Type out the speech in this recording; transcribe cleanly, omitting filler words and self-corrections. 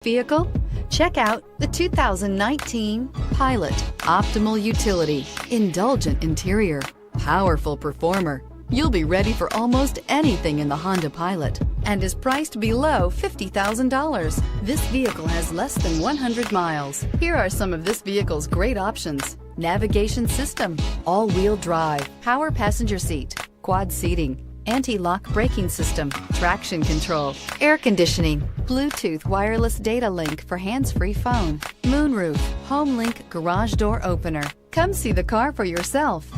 Vehicle? Check out the 2019 Pilot. Optimal utility, indulgent interior, powerful performer. You'll be ready for almost anything in the Honda Pilot and is priced below $50,000. This vehicle has less than 100 miles. Here are some of this vehicle's great options: navigation system, all-wheel drive, power passenger seat, quad seating, anti-lock braking system, traction control, air conditioning, Bluetooth wireless data link for hands-free phone, moonroof, home link garage door opener. Come see the car for yourself.